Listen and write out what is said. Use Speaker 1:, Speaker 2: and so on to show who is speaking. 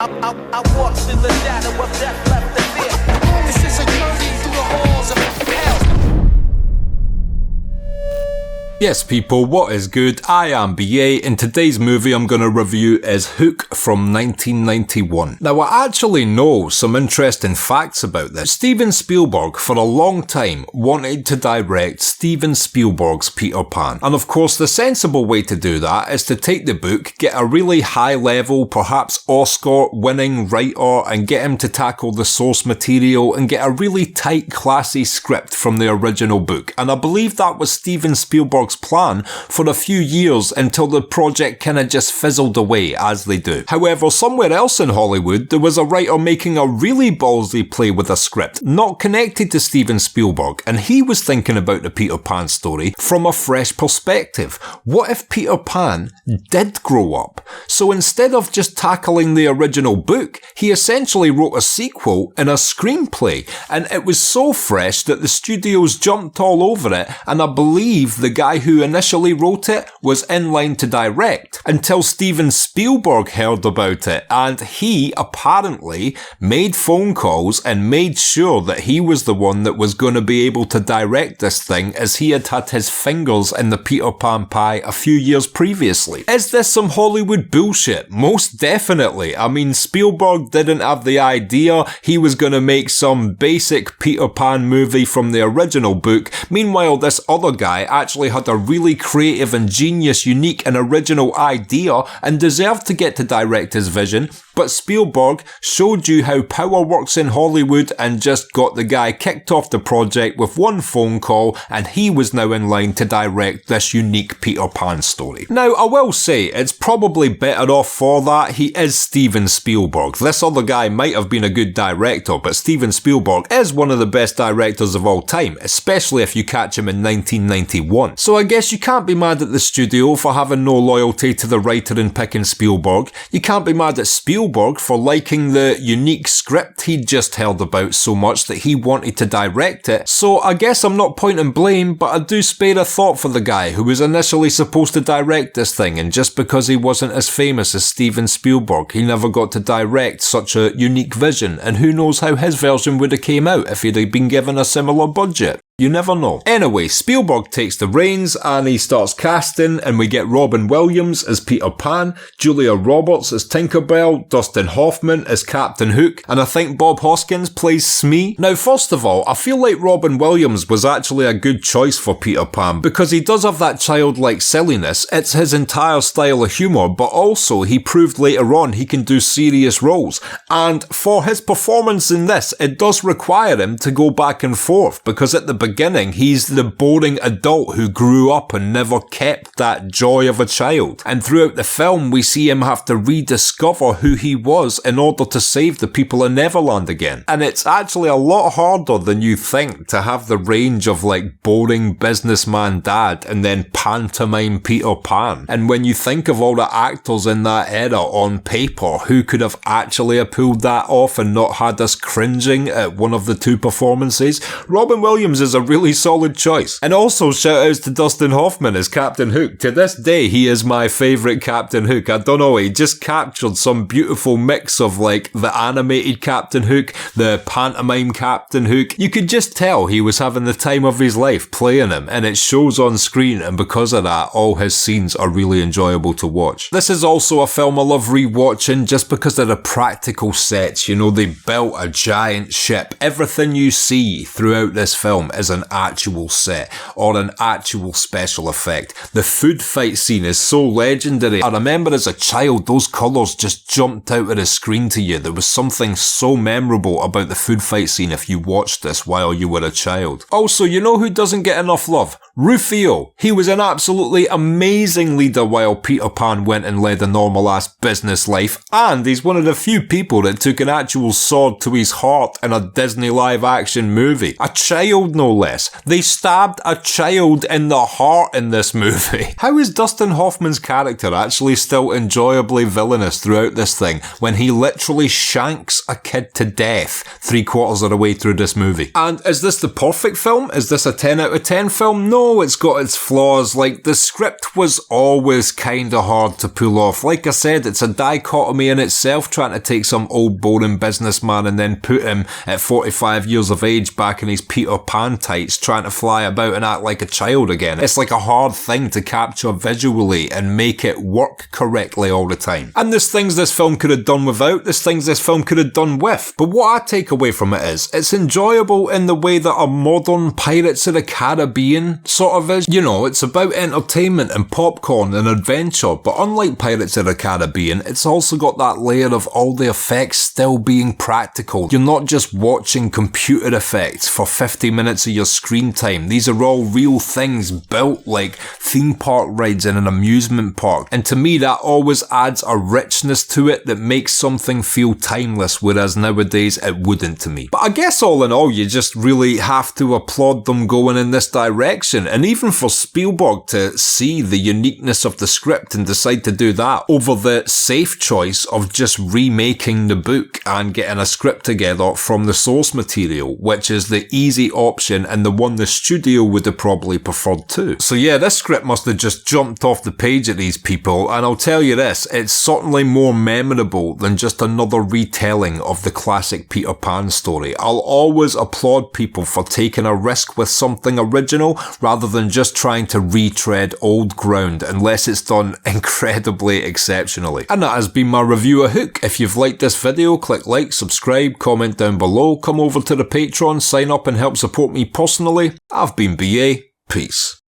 Speaker 1: I walk through the shadow of death left to fear. This is a journey through the halls of hell.
Speaker 2: Yes people, what is good? I am BA, and today's movie I'm going to review is Hook from 1991. Now I actually know some interesting facts about this. Steven Spielberg for a long time wanted to direct Steven Spielberg's Peter Pan. And of course the sensible way to do that is to take the book, get a really high level, perhaps Oscar winning writer, and get him to tackle the source material and get a really tight classy script from the original book. And I believe that was Steven Spielberg's plan for a few years until the project kinda just fizzled away, as they do. However, somewhere else in Hollywood there was a writer making a really ballsy play with a script not connected to Steven Spielberg, and he was thinking about the Peter Pan story from a fresh perspective. What if Peter Pan did grow up? So instead of just tackling the original book, he essentially wrote a sequel in a screenplay, and it was so fresh that the studios jumped all over it, and I believe the guy who initially wrote it was in line to direct until Steven Spielberg heard about it, and he apparently made phone calls and made sure that he was the one that was going to be able to direct this thing, as he had had his fingers in the Peter Pan pie a few years previously. Is this some Hollywood bullshit? Most definitely. I mean, Spielberg didn't have the idea. He was going to make some basic Peter Pan movie from the original book. Meanwhile, this other guy actually had a really creative and genius, unique and original idea and deserved to get to direct his vision, but Spielberg showed you how power works in Hollywood and just got the guy kicked off the project with one phone call, and he was now in line to direct this unique Peter Pan story. Now, I will say, it's probably better off for that. He is Steven Spielberg. This other guy might have been a good director, but Steven Spielberg is one of the best directors of all time, especially if you catch him in 1991. So I guess you can't be mad at the studio for having no loyalty to the writer in picking Spielberg. You can't be mad at Spielberg for liking the unique script he'd just heard about so much that he wanted to direct it. So I guess I'm not pointing blame, but I do spare a thought for the guy who was initially supposed to direct this thing, and just because he wasn't as famous as Steven Spielberg, he never got to direct such a unique vision, and who knows how his version would have came out if he'd have been given a similar budget. You never know. Anyway, Spielberg takes the reins and he starts casting, and we get Robin Williams as Peter Pan, Julia Roberts as Tinkerbell, Dustin Hoffman as Captain Hook, and I think Bob Hoskins plays Smee. Now, first of all, I feel like Robin Williams was actually a good choice for Peter Pan because he does have that childlike silliness. It's his entire style of humour, but also he proved later on he can do serious roles. And for his performance in this, it does require him to go back and forth, because at the beginning he's the boring adult who grew up and never kept that joy of a child, and throughout the film we see him have to rediscover who he was in order to save the people of Neverland again. And it's actually a lot harder than you think to have the range of like boring businessman dad and then pantomime Peter Pan. And when you think of all the actors in that era on paper who could have actually pulled that off and not had us cringing at one of the two performances, Robin Williams is a really solid choice. And also shout outs to Dustin Hoffman as Captain Hook. To this day he is my favourite Captain Hook. I don't know, he just captured some beautiful mix of like the animated Captain Hook, the pantomime Captain Hook. You could just tell he was having the time of his life playing him, and it shows on screen, and because of that all his scenes are really enjoyable to watch. This is also a film I love rewatching just because of the practical sets. You know, they built a giant ship. Everything you see throughout this film is an actual set or an actual special effect. The food fight scene is so legendary. I remember as a child those colours just jumped out of the screen to you. There was something so memorable about the food fight scene if you watched this while you were a child. Also, you know who doesn't get enough love? Roo-Fee-ooOOOOOO. He was an absolutely amazing leader while Peter Pan went and led a normal ass business life, and he's one of the few people that took an actual sword to his heart in a Disney live action movie. A child no no less. They stabbed a child in the heart in this movie. How is Dustin Hoffman's character actually still enjoyably villainous throughout this thing when he literally shanks a kid to death 3/4 of the way through this movie? And is this the perfect film? Is this a 10 out of 10 film? No, it's got its flaws. Like, the script was always kinda hard to pull off. Like I said, it's a dichotomy in itself, trying to take some old boring businessman and then put him at 45 years of age back in his Peter Pan tights, trying to fly about and act like a child again. It's like a hard thing to capture visually and make it work correctly all the time. And there's things this film could have done without, there's things this film could have done with. But what I take away from it is, it's enjoyable in the way that a modern Pirates of the Caribbean sort of is. You know, it's about entertainment and popcorn and adventure, but unlike Pirates of the Caribbean, it's also got that layer of all the effects still being practical. You're not just watching computer effects for 50 minutes of your screen time. These are all real things built like theme park rides in an amusement park. And to me, that always adds a richness to it that makes something feel timeless, whereas nowadays it wouldn't to me. But I guess all in all, you just really have to applaud them going in this direction. And even for Spielberg to see the uniqueness of the script and decide to do that over the safe choice of just remaking the book and getting a script together from the source material, which is the easy option and the one the studio would have probably preferred too. So yeah, this script must have just jumped off the page at these people, and I'll tell you this, it's certainly more memorable than just another retelling of the classic Peter Pan story. I'll always applaud people for taking a risk with something original rather than just trying to retread old ground, unless it's done incredibly exceptionally. And that has been my review of Hook. If you've liked this video, click like, subscribe, comment down below, come over to the Patreon, sign up and help support me personally. I've been BA. Peace.